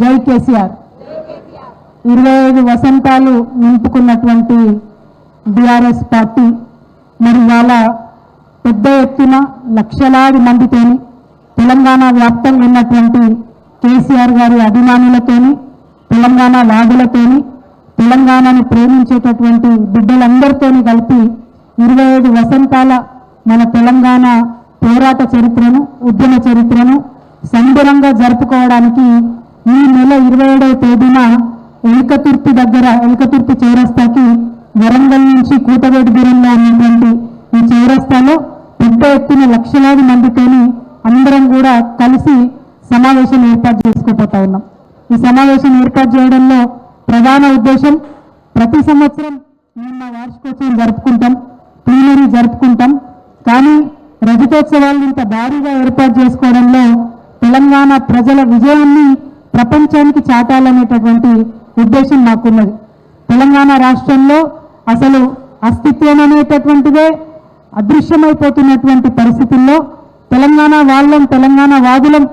జై కేసీఆర్ 25 వసంతాలు నింపుకున్నటువంటి BRS party మరి వాళ్ళ పెద్ద ఎత్తున లక్షలాది మందితోని తెలంగాణ వ్యాప్తంగా ఉన్నటువంటి కేసీఆర్ గారి అభిమానులతోని తెలంగాణ వాదులతోని తెలంగాణను ప్రేమించేటటువంటి బిడ్డలందరితోని కలిపి 25 వసంతాల మన తెలంగాణ పోరాట చరిత్రను ఉద్యమ చరిత్రను సంబరంగా జరుపుకోవడానికి ఈ నెల 27వ తేదీన ఎలికతుర్తి చౌరస్తాకి వరంగల్ నుంచి కూటవేటి దూరంలో ఉన్నటువంటి ఈ చౌరస్తాలో పెద్ద ఎత్తున లక్షలాది మందితోని అందరం కూడా కలిసి సమావేశం ఏర్పాటు చేసుకోబోతా ఉన్నాం. ఈ సమావేశం ఏర్పాటు చేయడంలో ప్రధాన ఉద్దేశం ప్రతి సంవత్సరం మేము మా వార్షికోత్సవం జరుపుకుంటాం, ప్లీనరీ జరుపుకుంటాం. కానీ రజతోత్సవాలను ఇంత భారీగా ఏర్పాటు చేసుకోవడంలో తెలంగాణ ప్రజల విజయాన్ని ప్రపంచానికి చాటాలనేటటువంటి ఉద్దేశం మాకున్నది. తెలంగాణ రాష్ట్రంలో అసలు అస్తిత్వం అనేటటువంటిదే అదృశ్యమైపోతున్నటువంటి పరిస్థితుల్లో తెలంగాణ వాళ్ళం, తెలంగాణ వాదులం,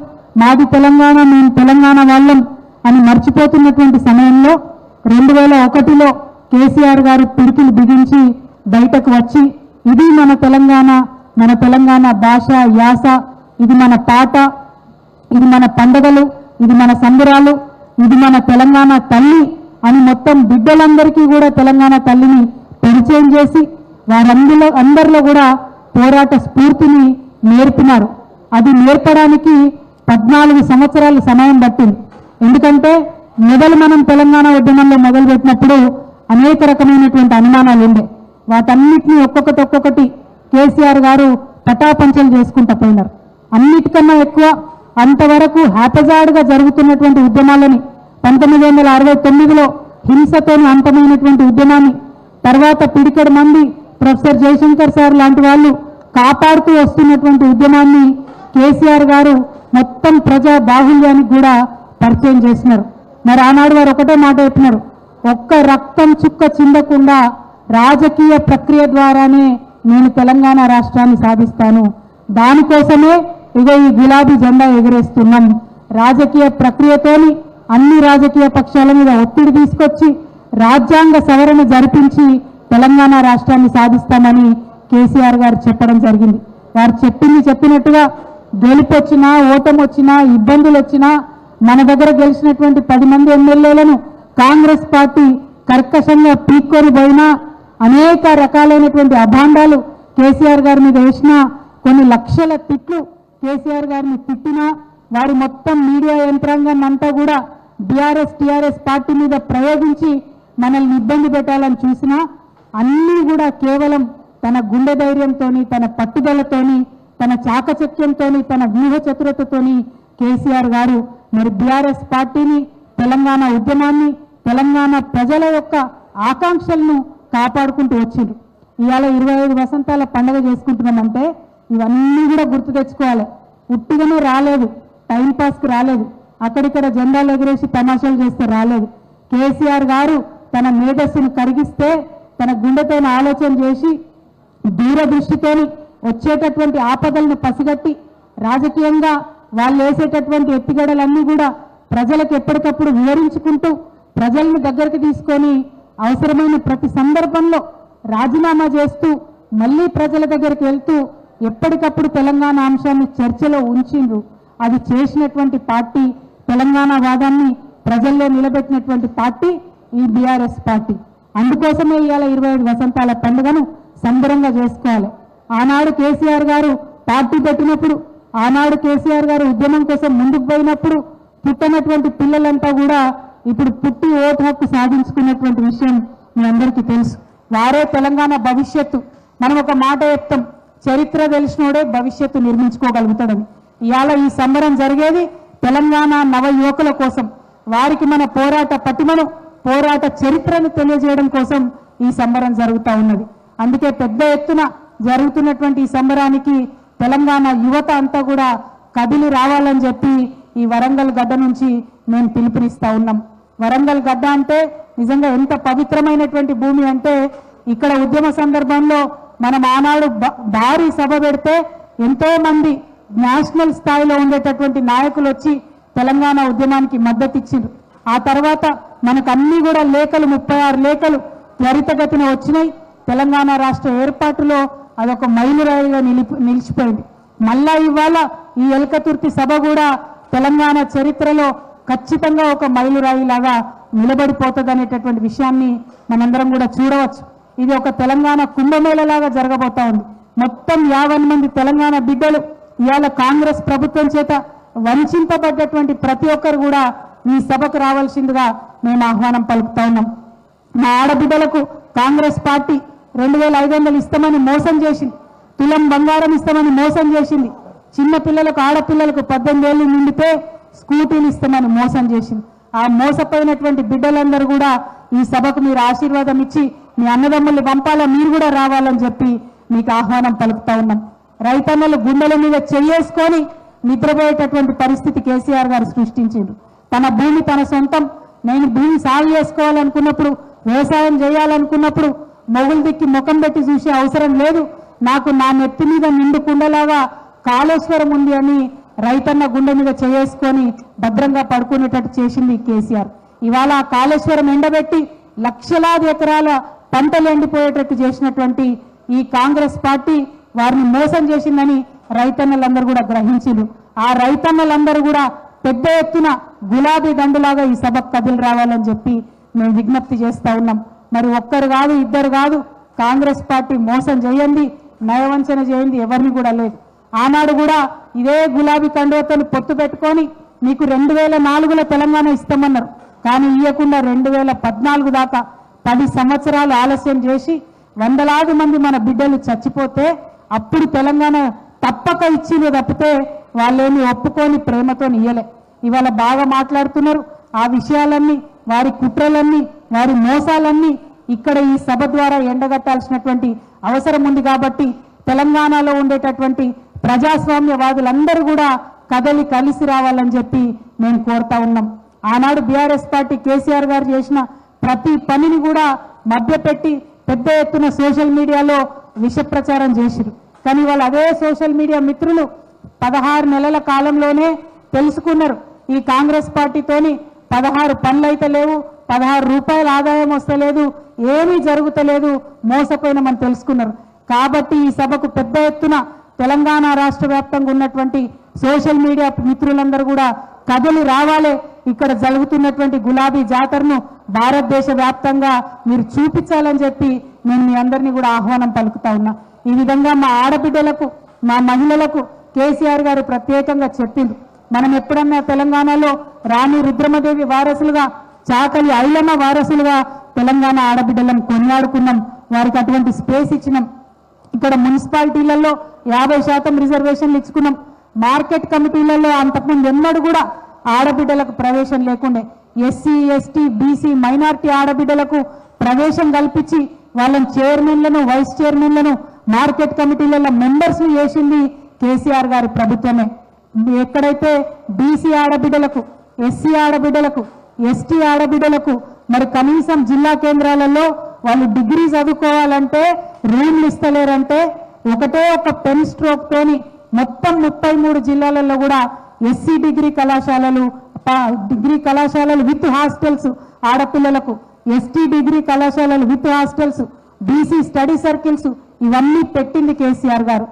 మాది తెలంగాణ, మేము తెలంగాణ వాళ్ళం అని మర్చిపోతున్నటువంటి సమయంలో 2001లో కేసీఆర్ గారు పిడికిలు బిగించి బయటకు వచ్చి ఇది మన తెలంగాణ భాష యాస, ఇది మన పాట, ఇది మన పండుగలు, ఇది మన సంబరాలు, ఇది మన తెలంగాణ తల్లి అని మొత్తం బిడ్డలందరికీ కూడా తెలంగాణ తల్లిని పరిచయం చేసి అందరిలో కూడా పోరాట స్ఫూర్తిని నేర్పినారు. అది నేర్పడానికి 14 సంవత్సరాల సమయం పట్టింది. ఎందుకంటే మనం తెలంగాణ ఉద్యమంలో మొదలుపెట్టినప్పుడు అనేక రకమైనటువంటి అనుమానాలు ఉండే. వాటన్నిటినీ ఒక్కొక్కటి కేసీఆర్ గారు పటాపంచలు చేసుకుంటూ పోయినారు. అన్నిటికన్నా ఎక్కువ అంతవరకు హ్యాపజాడ్గా జరుగుతున్నటువంటి ఉద్యమాలని 1969లో హింసతోని అంతమైనటువంటి ఉద్యమాన్ని తర్వాత పిడికెడు మంది ప్రొఫెసర్ జయశంకర్ సార్ లాంటి వాళ్ళు కాపాడుతూ వస్తున్నటువంటి ఉద్యమాన్ని కేసీఆర్ గారు మొత్తం ప్రజా బాహుళ్యానికి కూడా పరిచయం చేసినారు. మరి ఆనాడు వారు ఒకటే మాట చెప్పినారు, ఒక్క రక్తం చుక్క చిందకుండా రాజకీయ ప్రక్రియ ద్వారానే నేను తెలంగాణ రాష్ట్రాన్ని సాధిస్తాను, దానికోసమే ఇగో ఈ గులాబీ జెండా ఎగరేస్తున్నాం, రాజకీయ ప్రక్రియతోని అన్ని రాజకీయ పక్షాల మీద ఒత్తిడి తీసుకొచ్చి రాజ్యాంగ సవరణ జరిపించి తెలంగాణ రాష్ట్రాన్ని సాధిస్తామని కేసీఆర్ గారు చెప్పడం జరిగింది. వారు చెప్పినట్టుగా గెలుపొచ్చినా ఓటమి వచ్చినా ఇబ్బందులు వచ్చినా మన దగ్గర గెలిచినటువంటి 10 మంది ఎమ్మెల్యేలను కాంగ్రెస్ పార్టీ కర్కశంగా పీక్కొని పోయినా అనేక రకాలైనటువంటి అభాండాలు కేసీఆర్ గారి మీద వేసినా కొన్ని లక్షల తిట్లు కేసీఆర్ గారిని తిట్టినా వారి మొత్తం మీడియా యంత్రాంగాన్ని అంతా కూడా టీఆర్ఎస్ పార్టీ మీద ప్రయోగించి మనల్ని ఇబ్బంది పెట్టాలని చూసినా అన్నీ కూడా కేవలం తన గుండె ధైర్యంతోని, తన పట్టుదలతోని, తన చాకచక్యంతోని, తన వ్యూహ చతురతతోని కేసీఆర్ గారు మరి బీఆర్ఎస్ పార్టీని, తెలంగాణ ఉద్యమాన్ని, తెలంగాణ ప్రజల యొక్క ఆకాంక్షలను కాపాడుకుంటూ వచ్చిండ్రు. ఇవాళ 25 వసంతాల పండుగ చేసుకుంటున్నామంటే ఇవన్నీ కూడా గుర్తు తెచ్చుకోవాలి. ఉట్టిగానే రాలేదు, టైంపాస్కి రాలేదు, అక్కడిక్కడ జెండాలు ఎగిరేసి తమాషాలు చేస్తే రాలేదు. కేసీఆర్ గారు తన మేధస్సును కరిగిస్తే తన గుండెతోని ఆలోచన చేసి దూరదృష్టితోని వచ్చేటటువంటి ఆపదలను పసిగట్టి రాజకీయంగా వాళ్ళు వేసేటటువంటి ఎత్తుగడలన్నీ కూడా ప్రజలకు ఎప్పటికప్పుడు వివరించుకుంటూ ప్రజల్ని దగ్గరికి తీసుకొని అవసరమైన ప్రతి సందర్భంలో రాజీనామా చేస్తూ మళ్ళీ ప్రజల దగ్గరికి వెళ్తూ ఎప్పటికప్పుడు తెలంగాణ అంశాన్ని చర్చలో ఉంచిండ్రు. అది చేసినటువంటి పార్టీ, తెలంగాణ వాదాన్ని ప్రజల్లో నిలబెట్టినటువంటి పార్టీ ఈ బీఆర్ఎస్ పార్టీ. అందుకోసమే ఇవాళ 25 వసంతాల పండుగను సంబరంగా చేసుకోవాలి. ఆనాడు కేసీఆర్ గారు పార్టీ పెట్టినప్పుడు, ఆనాడు కేసీఆర్ గారు ఉద్యమం కోసం ముందుకు పోయినప్పుడు పుట్టినటువంటి పిల్లలంతా కూడా ఇప్పుడు పుట్టి ఓటు హక్కు సాధించుకున్నటువంటి విషయం మీ అందరికీ తెలుసు. వారే తెలంగాణ భవిష్యత్తు. మనం ఒక మాట చెప్తాం, చరిత్ర తెలిసినోడే భవిష్యత్తు నిర్మించుకోగలుగుతాడని. ఇవాళ ఈ సంబరం జరిగేది తెలంగాణ నవ యువకుల కోసం. వారికి మన పోరాట పటిమను, పోరాట చరిత్రను తెలియజేయడం కోసం ఈ సంబరం జరుగుతూ ఉన్నది. అందుకే పెద్ద ఎత్తున జరుగుతున్నటువంటి ఈ సంబరానికి తెలంగాణ యువత అంతా కూడా కదిలి రావాలని చెప్పి ఈ వరంగల్ గడ్డ నుంచి మేము పిలుపునిస్తా ఉన్నాం. వరంగల్ గడ్డ అంటే నిజంగా ఎంత పవిత్రమైనటువంటి భూమి అంటే ఇక్కడ ఉద్యమ సందర్భంలో మనం ఆనాడు భారీ సభ పెడితే ఎంతో మంది నేషనల్ స్థాయిలో ఉండేటటువంటి నాయకులు వచ్చి తెలంగాణ ఉద్యమానికి మద్దతు ఇచ్చిండ్రు. ఆ తర్వాత మనకు అన్ని కూడా లేఖలు 36 లేఖలు త్వరితగతిన వచ్చినాయి. తెలంగాణ రాష్ట్ర ఏర్పాటులో అదొక మైలురాయిగా నిలిచిపోయింది. మళ్ళా ఇవాళ ఈ ఎల్కతుర్తి సభ కూడా తెలంగాణ చరిత్రలో ఖచ్చితంగా ఒక మైలురాయిలాగా నిలబడిపోతుంది అనేటటువంటి విషయాన్ని మనందరం కూడా చూడవచ్చు. ఇది ఒక తెలంగాణ కుంభమేళలాగా జరగబోతా ఉంది. మొత్తం 50 మంది తెలంగాణ బిడ్డలు ఇవాళ కాంగ్రెస్ ప్రభుత్వం చేత వంచింపబడ్డటువంటి ప్రతి ఒక్కరు కూడా ఈ సభకు రావాల్సిందిగా మేము ఆహ్వానం పలుకుతా ఉన్నాం. మా ఆడబిడ్డలకు కాంగ్రెస్ పార్టీ 2500 ఇస్తామని మోసం చేసింది. తులం బంగారం ఇస్తామని మోసం చేసింది. చిన్న పిల్లలకు ఆడపిల్లలకు 18 ఏళ్ళు నిండితే స్కూటీలు ఇస్తామని మోసం చేసింది. ఆ మోసపోయినటువంటి బిడ్డలందరూ కూడా ఈ సభకు మీరు ఆశీర్వాదం ఇచ్చి మీ అన్నదమ్ముల్ని పంపాలా, మీరు కూడా రావాలని చెప్పి మీకు ఆహ్వానం పలుకుతా ఉన్నాం. రైతన్నలు గుండెల మీద చెయ్యేసుకొని నిద్రపోయేటటువంటి పరిస్థితి కేసీఆర్ గారు సృష్టించారు. తన భూమి తన సొంతం, నేను భూమి సాగు చేసుకోవాలనుకున్నప్పుడు, వ్యవసాయం చేయాలనుకున్నప్పుడు మొగులు దిక్కి ముఖం పెట్టి చూసే అవసరం లేదు, నాకు నా నెత్తి మీద నిండు కుండలాగా కాళేశ్వరం ఉంది అని రైతన్న గుండె మీద చేసుకొని భద్రంగా పడుకునేటట్టు చేసింది కేసీఆర్. ఇవాళ ఆ కాళేశ్వరం ఎండబెట్టి లక్షలాది ఎకరాల పంటలు ఎండిపోయేటట్టు చేసినటువంటి ఈ కాంగ్రెస్ పార్టీ వారిని మోసం చేసిందని రైతన్నలందరూ కూడా గ్రహించారు. ఆ రైతన్నలందరూ కూడా పెద్ద ఎత్తున గులాబీ దండులాగా ఈ సభకు కదిలి రావాలని చెప్పి మేము విజ్ఞప్తి చేస్తా ఉన్నాం. మరి ఒక్కరు కాదు, ఇద్దరు కాదు, కాంగ్రెస్ పార్టీ మోసం చేయండి, నయవంచన చేయండి ఎవరిని కూడా లేదు. ఆనాడు కూడా ఇదే గులాబీ కండువతో పొత్తు పెట్టుకొని మీకు 2004లో తెలంగాణ ఇస్తామన్నారు. కానీ ఇవ్వకుండా 2014 దాకా 10 సంవత్సరాలు ఆలస్యం చేసి వందలాది మంది మన బిడ్డలు చచ్చిపోతే అప్పుడు తెలంగాణ తప్పక ఇచ్చింది తప్పితే వాళ్ళేమి ఒప్పుకొని ప్రేమతో ఇయ్యలే. ఇవాళ బాగా మాట్లాడుతున్నారు. ఆ విషయాలన్నీ, వారి కుట్రలన్నీ, వారి మోసాలన్నీ ఇక్కడ ఈ సభ ద్వారా ఎండగట్టాల్సినటువంటి అవసరం ఉంది. కాబట్టి తెలంగాణలో ఉండేటటువంటి ప్రజాస్వామ్యవాదులందరూ కూడా కదలి కలిసి రావాలని చెప్పి మేము కోరుతా ఉన్నాం. ఆనాడు బీఆర్ఎస్ పార్టీ కేసీఆర్ గారు చేసిన ప్రతి పనిని కూడా మభ్యపెట్టి పెద్ద ఎత్తున సోషల్ మీడియాలో విష ప్రచారం చేసిరు. కానీ వాళ్ళు అదే సోషల్ మీడియా మిత్రులు 16 నెలల కాలంలోనే తెలుసుకున్నారు ఈ కాంగ్రెస్ పార్టీతోని 16 పనులు అయితే లేవు, 16 రూపాయల ఆదాయం వస్తలేదు, ఏమీ జరుగుతలేదు, మోసపోయినామని తెలుసుకున్నారు. కాబట్టి ఈ సభకు పెద్ద ఎత్తున తెలంగాణ రాష్ట్ర వ్యాప్తంగా ఉన్నటువంటి సోషల్ మీడియా మిత్రులందరూ కూడా కథలు రావాలి. ఇక్కడ జరుగుతున్నటువంటి గులాబీ జాతరను భారతదేశ వ్యాప్తంగా మీరు చూపించాలని చెప్పి నేను మీ అందరినీ కూడా ఆహ్వానం పలుకుతా ఉన్నా. ఈ విధంగా మా ఆడబిడ్డలకు, మా మహిళలకు కేసీఆర్ గారు ప్రత్యేకంగా చెప్పింది. మనం ఎప్పుడన్నా తెలంగాణలో రాణి రుద్రమదేవి వారసులుగా, చాకలి ఐలమ్మ వారసులుగా తెలంగాణ ఆడబిడ్డలను కొనియాడుకున్నాం, వారికి అటువంటి స్పేస్ ఇచ్చినాం. ఇక్కడ మున్సిపాలిటీలలో 50% రిజర్వేషన్లు ఇచ్చుకున్నాం. మార్కెట్ కమిటీలలో అంతకుముందు ఎన్నడూ కూడా ఆడబిడ్డలకు ప్రవేశం లేకుండే. ఎస్సీ, ఎస్టీ, బీసీ, మైనార్టీ ఆడబిడ్డలకు ప్రవేశం కల్పించి వాళ్ళని చైర్మన్లను, వైస్ చైర్మన్లను, మార్కెట్ కమిటీలలో మెంబర్స్ని చేసింది కేసీఆర్ గారి ప్రభుత్వమే. ఎక్కడైతే బీసీ ఆడబిడ్డలకు, ఎస్సీ ఆడబిడ్డలకు, ఎస్టీ ఆడబిడ్డలకు మరి కనీసం జిల్లా కేంద్రాలలో వాళ్ళు డిగ్రీ చదువుకోవాలంటే రూమ్లు ఇస్తలేరంటే ఒకటే ఒక పెన్ స్ట్రోక్ తోని మొత్తం 33 జిల్లాలలో కూడా ఎస్సీ డిగ్రీ కళాశాలలు విత్ హాస్టల్స్ ఆడపిల్లలకు, ఎస్టీ డిగ్రీ కళాశాలలు with hostels, BC study circles ఇవన్నీ పెట్టింది కేసీఆర్ గారు.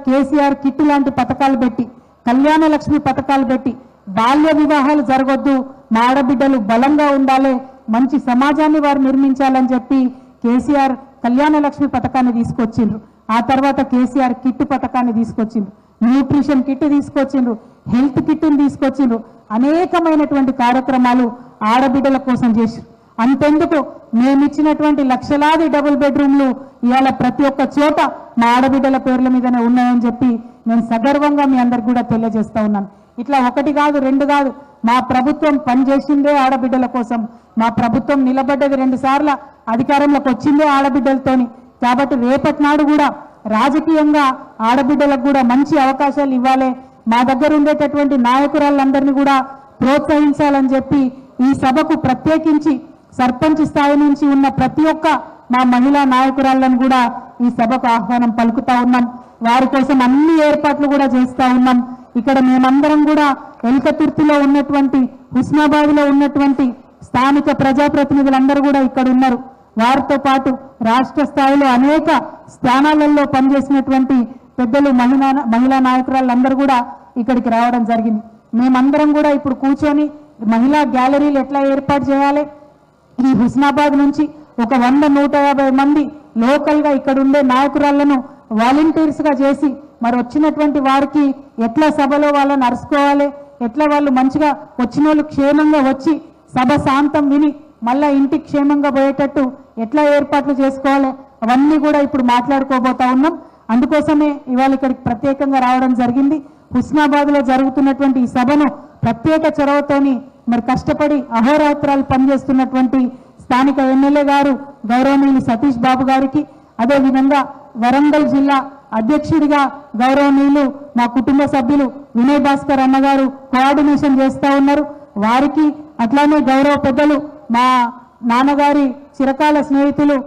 కేసీఆర్ కిట్ లాంటి పథకాలు పెట్టి, కళ్యాణ లక్ష్మి పథకాలు పెట్టి, బాల్య వివాహాలు జరగొద్దు, మా ఆడబిడ్డలు బలంగా ఉండాలి, మంచి సమాజాన్ని వారు నిర్మించాలని చెప్పి కేసీఆర్ కళ్యాణ లక్ష్మి పథకాన్ని తీసుకొచ్చిండ్రు. ఆ తర్వాత కేసీఆర్ కిట్ పథకాన్ని తీసుకొచ్చిండ్రు, న్యూట్రిషన్ కిట్ తీసుకొచ్చిండ్రు, హెల్త్ కిట్ని తీసుకొచ్చిండ్రు. అనేకమైనటువంటి కార్యక్రమాలు ఆడబిడ్డల కోసం చేసి, అంతెందుకు మేమిచ్చినటువంటి లక్షలాది డబుల్ బెడ్రూమ్లు ఇవాళ ప్రతి ఒక్క చోట మా ఆడబిడ్డల పేర్ల మీదనే ఉన్నాయని చెప్పి నేను సగర్వంగా మీ అందరికి కూడా తెలియజేస్తా ఉన్నాను. ఇట్లా ఒకటి కాదు, రెండు కాదు, మా ప్రభుత్వం పనిచేసిందే ఆడబిడ్డల కోసం. మా ప్రభుత్వం నిలబడ్డది 2 సార్లు అధికారంలోకి వచ్చిందే ఆడబిడ్డలతోని. కాబట్టి రేపటి నాడు కూడా రాజకీయంగా ఆడబిడ్డలకు కూడా మంచి అవకాశాలు ఇవ్వాలి, మా దగ్గర ఉండేటటువంటి నాయకురాళ్ళందరినీ కూడా ప్రోత్సహించాలని చెప్పి ఈ సభకు ప్రత్యేకించి సర్పంచ్ స్థాయి నుంచి ఉన్న ప్రతి ఒక్క మా మహిళా నాయకురాళ్ళను కూడా ఈ సభకు ఆహ్వానం పలుకుతా ఉన్నాం. వారి కోసం అన్ని ఏర్పాట్లు కూడా చేస్తా ఉన్నాం. ఇక్కడ మేమందరం కూడా ఎల్కతుర్తిలో ఉన్నటువంటి హుస్నాబాద్లో ఉన్నటువంటి స్థానిక ప్రజాప్రతినిధులందరూ కూడా ఇక్కడ ఉన్నారు. వారితో పాటు రాష్ట్ర స్థాయిలో అనేక స్థానాలలో పనిచేసినటువంటి పెద్దలు మహిళా నాయకురాళ్ళందరూ కూడా ఇక్కడికి రావడం జరిగింది. మేమందరం కూడా ఇప్పుడు కూర్చొని మహిళా గ్యాలరీలు ఎట్లా ఏర్పాటు చేయాలి, ఈ హుస్నాబాద్ నుంచి ఒక 100-150 మంది లోకల్గా ఇక్కడ ఉండే నాయకురాళ్లను వాలంటీర్స్గా చేసి మరి వచ్చినటువంటి వారికి ఎట్లా సభలో వాళ్ళని అరుచుకోవాలి, ఎట్లా వాళ్ళు మంచిగా వచ్చిన వాళ్ళు క్షేమంగా వచ్చి సభ శాంతం విని మళ్ళా ఇంటికి క్షేమంగా పోయేటట్టు ఎట్లా ఏర్పాట్లు చేసుకోవాలి, అవన్నీ కూడా ఇప్పుడు మాట్లాడుకోబోతా ఉన్నాం. అందుకోసమే ఇవాళ ఇక్కడికి ప్రత్యేకంగా రావడం జరిగింది. హుస్నాబాద్లో జరుగుతున్నటువంటి ఈ సభను ప్రత్యేక చొరవతోని మరి కష్టపడి అహోరాత్రాలు పనిచేస్తున్నటువంటి స్థానిక ఎమ్మెల్యే గారు గౌరవనీయులు సతీష్ బాబు గారికి, అదేవిధంగా వరంగల్ జిల్లా అధ్యక్షుడిగా గౌరవనీయులు మా కుటుంబ సభ్యులు వినయ్ భాస్కర్ అన్నగారు కోఆర్డినేషన్ చేస్తూ ఉన్నారు. వారికి అట్లానే గౌరవ పెద్దలు మా నాన్నగారి చిరకాల స్నేహితులు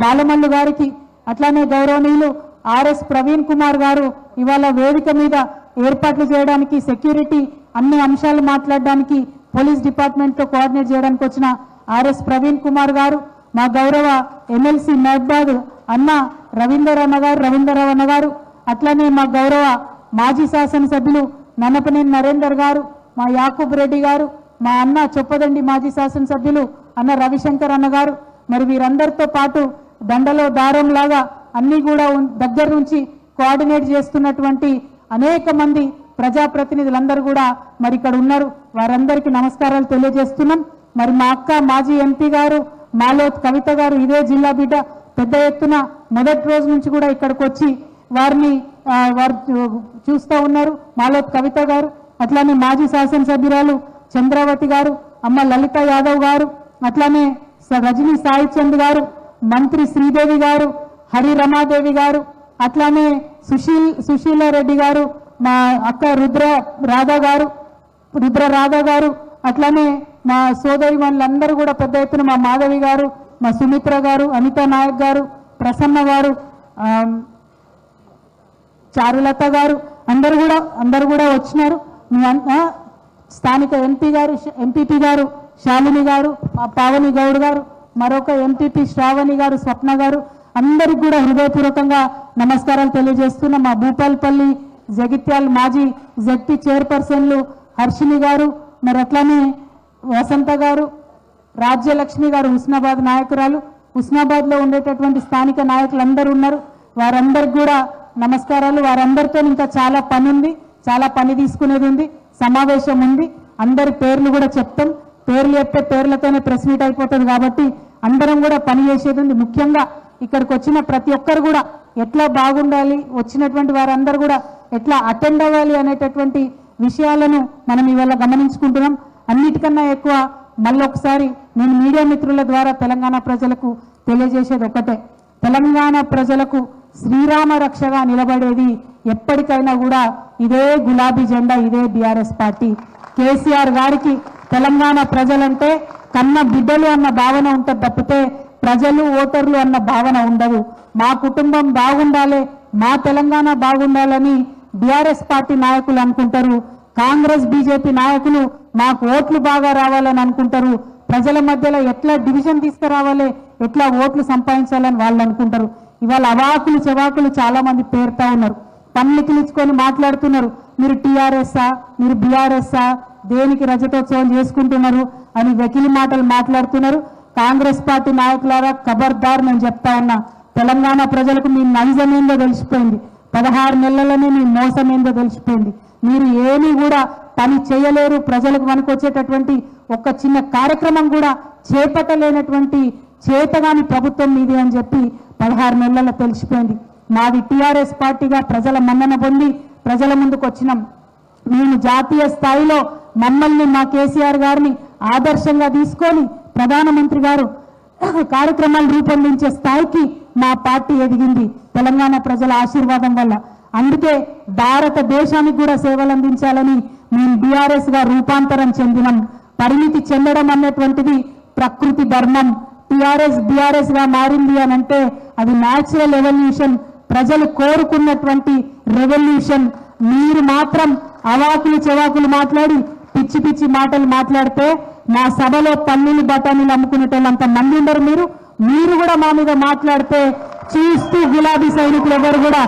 బాలమల్లు గారికి, అట్లానే గౌరవనీయులు ఆర్ఎస్ ప్రవీణ్ కుమార్ గారు ఇవాళ వేదిక మీద ఏర్పాట్లు చేయడానికి, సెక్యూరిటీ అన్ని అంశాలు మాట్లాడడానికి పోలీస్ డిపార్ట్మెంట్తో కోఆర్డినేట్ చేయడానికి వచ్చిన ఆర్ఎస్ ప్రవీణ్ కుమార్ గారు, మా గౌరవ ఎమ్మెల్సీ మహబాద్ అన్న రవీందర్రావు అన్న గారు, అట్లనే మా గౌరవ మాజీ శాసనసభ్యులు నన్నపనేని నరేందర్ గారు, మా యాకూబ్ రెడ్డి గారు, మా అన్న చొప్పదండి మాజీ శాసనసభ్యులు అన్న రవిశంకర్ అన్న గారు, మరి వీరందరితో పాటు దండలో దారం లాగా అన్ని కూడా దగ్గర నుంచి కోఆర్డినేట్ చేస్తున్నటువంటి అనేక మంది ప్రజాప్రతినిధులందరూ కూడా మరి ఇక్కడ ఉన్నారు. వారందరికీ నమస్కారాలు తెలియజేస్తున్నాం. మరి మా అక్క మాజీ ఎంపీ గారు మాలోత్ కవిత గారు ఇదే జిల్లా బిడ్డ, పెద్ద ఎత్తున మొదటి రోజు నుంచి కూడా ఇక్కడికి వచ్చి వారు చూస్తూ ఉన్నారు. మాలోత్ కవిత గారు, అట్లానే మాజీ శాసనసభ్యురాలు చంద్రావతి గారు, అమ్మ లలిత యాదవ్ గారు, అట్లానే రజనీ సాయి చంద్ గారు, మంత్రి శ్రీదేవి గారు, హరి రమాదేవి గారు, అట్లానే సుశీలారెడ్డి గారు, మా అక్క రుద్ర రాధా గారు, అట్లానే మా సోదరి వాళ్ళందరూ కూడా పెద్ద ఎత్తున మా మాధవి గారు, మా సుమిత్ర గారు, అనితా నాయక్ గారు, ప్రసన్న గారు, చారులత గారు అందరూ కూడా వచ్చినారు. స్థానిక ఎంపీపీ గారు శాలిని గారు, మా పావని గౌడ్ గారు, మరొక ఎంపీపీ శ్రావణి గారు, స్వప్న గారు, అందరికి కూడా హృదయపూర్వకంగా నమస్కారాలు తెలియజేస్తున్న మా భూపాల్పల్లి జగిత్యాల మాజీ జెడ్పీ చైర్పర్సన్లు హర్షిని గారు, మరి అట్లానే వసంత గారు, రాజ్యలక్ష్మి గారు హుస్నాబాద్ నాయకురాలు, హుస్నాబాద్లో ఉండేటటువంటి స్థానిక నాయకులందరూ ఉన్నారు. వారందరికి కూడా నమస్కారాలు. వారందరితో ఇంకా చాలా పని ఉంది, చాలా పని తీసుకునేది ఉంది, సమావేశం ఉంది. అందరి పేర్లు కూడా చెప్తాం. పేర్లు చెప్తే పేర్లతోనే ప్రెస్ మీట్ అయిపోతుంది కాబట్టి అందరం కూడా పని చేసేది ఉంది. ముఖ్యంగా ఇక్కడికి వచ్చిన ప్రతి ఒక్కరు కూడా ఎట్లా బాగుండాలి, వచ్చినటువంటి వారందరూ కూడా ఎట్లా అటెండ్ అవ్వాలి అనేటటువంటి విషయాలను మనం ఇవాళ గమనించుకుంటున్నాం. అన్నిటికన్నా ఎక్కువ మళ్ళొకసారి నేను మీడియా మిత్రుల ద్వారా తెలంగాణ ప్రజలకు తెలియజేసేది ఒకటే, తెలంగాణ ప్రజలకు శ్రీరామ రక్షగా నిలబడేది ఎప్పటికైనా కూడా ఇదే గులాబీ జెండా, ఇదే బీఆర్ఎస్ పార్టీ. కేసీఆర్ గారికి తెలంగాణ ప్రజలంటే కన్న బిడ్డలు అన్న భావన ఉంటుంది తప్పితే ప్రజలు ఓటర్లు అన్న భావన ఉండదు. మా కుటుంబం బాగుండాలి, మా తెలంగాణ బాగుండాలని బీఆర్ఎస్ పార్టీ నాయకులు అనుకుంటారు. కాంగ్రెస్ బీజేపీ నాయకులు మాకు ఓట్లు బాగా రావాలని అనుకుంటారు. ప్రజల మధ్యలో ఎట్లా డివిజన్ తీసుకురావాలి, ఎట్లా ఓట్లు సంపాదించాలని వాళ్ళు అనుకుంటారు. ఇవాళ అవాకులు చెవాకులు చాలా మంది పేరుతా ఉన్నారు, పన్నులు కిలుచుకొని మాట్లాడుతున్నారు. మీరు టీఆర్ఎస్ఆ, మీరు బీఆర్ఎస్ఆ, దేనికి రజతోత్సవం చేసుకుంటున్నారు అని వెకిలి మాటలు మాట్లాడుతున్నారు. కాంగ్రెస్ పార్టీ నాయకులారా ఖబర్దార్, నేను చెప్తా ఉన్నా, తెలంగాణ ప్రజలకు మీ నైజమేందో తెలిసిపోయింది. 16 నెలలనే మీ మోసమేందో తెలిసిపోయింది. మీరు ఏమీ కూడా పని చేయలేరు. ప్రజలకు పనికొచ్చేటటువంటి ఒక చిన్న కార్యక్రమం కూడా చేపట్టలేనటువంటి చేతగాని ప్రభుత్వం మీది అని చెప్పి 16 నెలల్లో తెలిసిపోయింది. మాది టీఆర్ఎస్ పార్టీగా ప్రజల మన్నన పొంది ప్రజల ముందుకు వచ్చినాం. మేము జాతీయ స్థాయిలో మమ్మల్ని, మా కేసీఆర్ గారిని ఆదర్శంగా తీసుకొని ప్రధానమంత్రి గారు కార్యక్రమాలు రూపొందించే స్థాయికి మా పార్టీ ఎదిగింది తెలంగాణ ప్రజల ఆశీర్వాదం వల్ల. అందుకే భారతదేశానికి కూడా సేవలు అందించాలని మేము బీఆర్ఎస్ గా రూపాంతరం చెందినాం. పరిమితి చెందడం అన్నటువంటిది ప్రకృతి ధర్మం. టీఆర్ఎస్ బీఆర్ఎస్ గా మారింది అని అంటే అది న్యాచురల్ ఎవల్యూషన్, ప్రజలు కోరుకున్నటువంటి రెవల్యూషన్. మీరు మాత్రం అవాకులు చెవాకులు మాట్లాడి పిచ్చి పిచ్చి మాటలు మాట్లాడితే మా సభలో పన్నీలు బఠానీలు అమ్ముకునేటోళ్ళంత మంది ఉండరు. మీరు కూడా మా మీద మాట్లాడితే చూస్తూ గులాబీ సైనికులు ఎవరు కూడా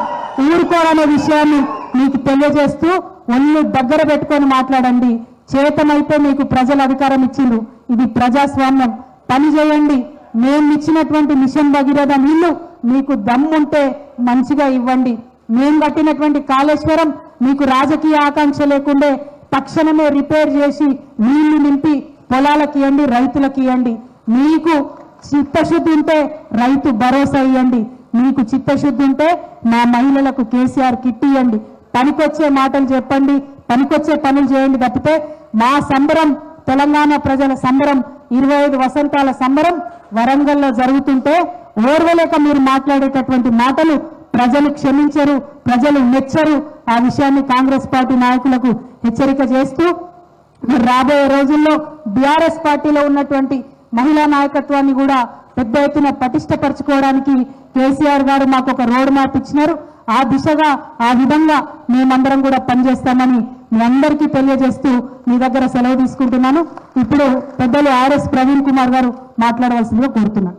ఊరుకోరనే విషయాన్ని మీకు తెలియజేస్తూ ఒళ్ళు దగ్గర పెట్టుకొని మాట్లాడండి. చేతనైతే మీకు ప్రజల అధికారం ఇచ్చిండ్రు. ఇది ప్రజాస్వామ్యం. పని చేయండి. మేము ఇచ్చినటువంటి మిషన్ భగీరథ నీళ్లు మీకు దమ్ముంటే మంచిగా ఇవ్వండి. మేము కట్టినటువంటి కాళేశ్వరం మీకు రాజకీయ ఆకాంక్ష లేకుండే తక్షణమే రిపేర్ చేసి నీళ్లు నింపి పొలాలకి ఇవ్వండి, రైతులకి ఇవ్వండి. మీకు చిత్తశుద్ధి ఉంటే రైతు భరోసా ఇవ్వండి. మీకు చిత్తశుద్ధి ఉంటే మా మహిళలకు కేసీఆర్ కిట్ ఇవ్వండి. పనికొచ్చే మాటలు చెప్పండి, పనికొచ్చే పనులు చేయండి తప్పితే మా సంబరం, తెలంగాణ ప్రజల సంబరం, 25 వసంతాల సంబరం వరంగల్లో జరుగుతుంటే ఓర్వలేక మీరు మాట్లాడేటటువంటి మాటలు ప్రజలు క్షమించరు, ప్రజలు మెచ్చరు. ఆ విషయాన్ని కాంగ్రెస్ పార్టీ నాయకులకు హెచ్చరిక చేస్తూ రాబోయే రోజుల్లో బీఆర్ఎస్ పార్టీలో ఉన్నటువంటి మహిళా నాయకత్వాన్ని కూడా పెద్ద ఎత్తున పటిష్టపరచుకోవడానికి కేసీఆర్ గారు మాకు ఒక రోడ్ మ్యాప్ ఇచ్చినారు. ఆ దిశగా ఆ విధంగా మేమందరం కూడా పనిచేస్తామని మీ అందరికీ తెలియజేస్తూ మీ దగ్గర సెలవు తీసుకుంటున్నాను. ఇప్పుడు పెద్దలు ఆర్ఎస్ ప్రవీణ్ కుమార్ గారు మాట్లాడవలసిందిగా కోరుతున్నాను.